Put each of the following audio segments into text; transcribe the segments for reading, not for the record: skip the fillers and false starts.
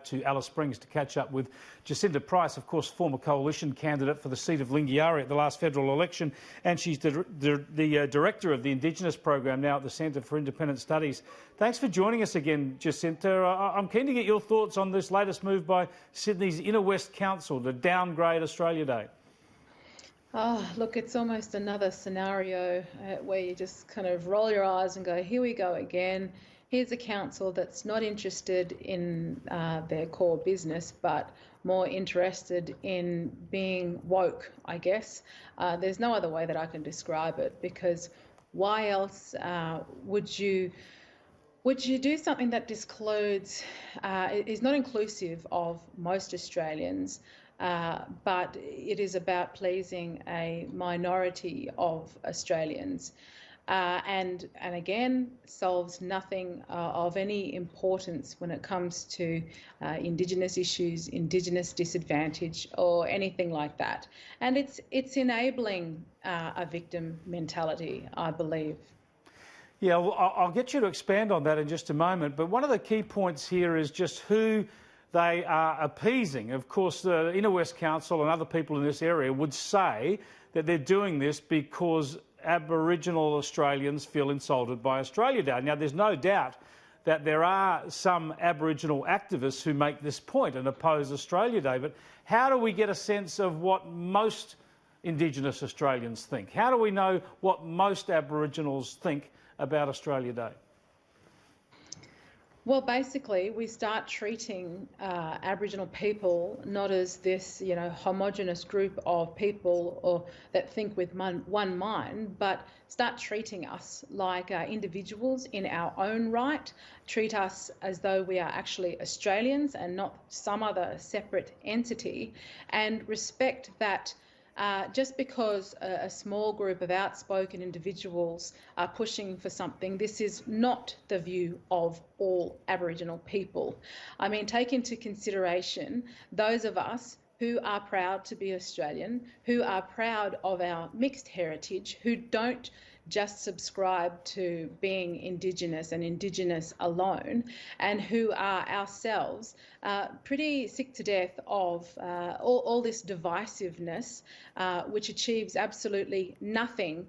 To Alice Springs to catch up with Jacinta Price, of course, former coalition candidate for the seat of Lingiari at the last federal election, and she's the director of the Indigenous program now at the Centre for Independent Studies. Thanks for joining us again, Jacinta. I'm keen to get your thoughts on this latest move by Sydney's Inner West Council to downgrade Australia Day. Oh, look, it's almost another scenario where you just kind of roll your eyes and go, here we go again. Here's a council that's not interested in their core business, but more interested in being woke, I guess. There's no other way that I can describe it, because why else would you do something that discloses, is not inclusive of most Australians, but it is about pleasing a minority of Australians. And again, solves nothing of any importance when it comes to Indigenous issues, Indigenous disadvantage, or anything like that. And it's enabling a victim mentality, I believe. Yeah, well, I'll get you to expand on that in just a moment. But one of the key points here is just who they are appeasing. Of course, the Inner West Council and other people in this area would say that they're doing this because Aboriginal Australians feel insulted by Australia Day. Now, there's no doubt that there are some Aboriginal activists who make this point and oppose Australia Day, but how do we get a sense of what most Indigenous Australians think? How do we know what most Aboriginals think about Australia Day? Well, basically, we start treating Aboriginal people not as this, homogenous group of people or that think with one mind, but start treating us like individuals in our own right, treat us as though we are actually Australians and not some other separate entity, and respect that just because a small group of outspoken individuals are pushing for something, this is not the view of all Aboriginal people. I mean, take into consideration those of us who are proud to be Australian, who are proud of our mixed heritage, who don't just subscribe to being Indigenous and Indigenous alone, and who are ourselves pretty sick to death of all this divisiveness, which achieves absolutely nothing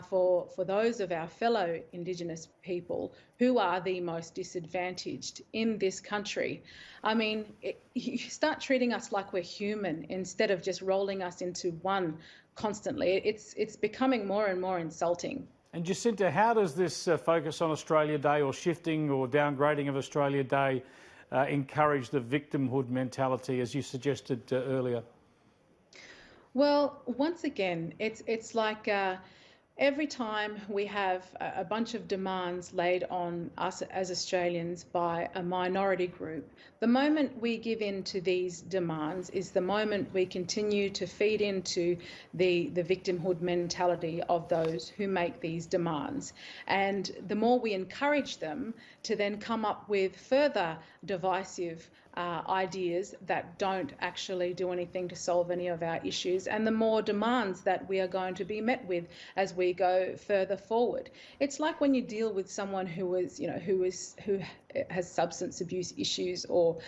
for those of our fellow Indigenous people who are the most disadvantaged in this country. I mean, you start treating us like we're human instead of just rolling us into one constantly. It's becoming more and more insulting. And Jacinta, how does this focus on Australia Day or shifting or downgrading of Australia Day encourage the victimhood mentality, as you suggested earlier? Well, once again, it's like every time we have a bunch of demands laid on us as Australians by a minority group, the moment we give in to these demands is the moment we continue to feed into the victimhood mentality of those who make these demands. And the more we encourage them to then come up with further divisive ideas that don't actually do anything to solve any of our issues, and the more demands that we are going to be met with as we go further forward. It's like when you deal with someone who has substance abuse issues or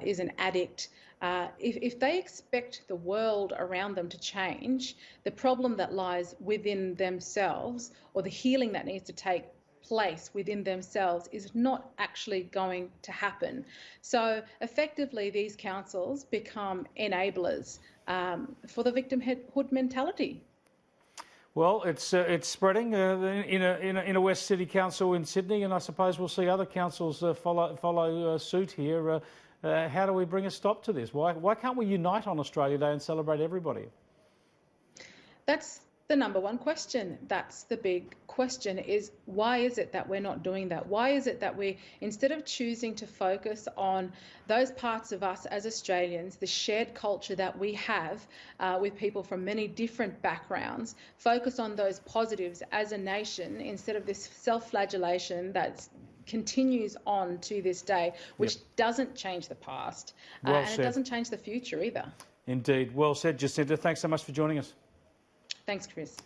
is an addict. If they expect the world around them to change, the problem that lies within themselves or the healing that needs to take place within themselves is not actually going to happen. So effectively, these councils become enablers for the victimhood mentality. Well, it's spreading in a West City Council in Sydney, and I suppose we'll see other councils follow suit here. How do we bring a stop to this? Why can't we unite on Australia Day and celebrate everybody? That's the number one question. That's the big question, is why is it that we're not doing that? Why is it that we, instead of choosing to focus on those parts of us as Australians, the shared culture that we have with people from many different backgrounds, focus on those positives as a nation instead of this self-flagellation that continues on to this day, which doesn't change the past and it doesn't change the future either. Indeed. Well said, Jacinta. Thanks so much for joining us. Thanks, Chris.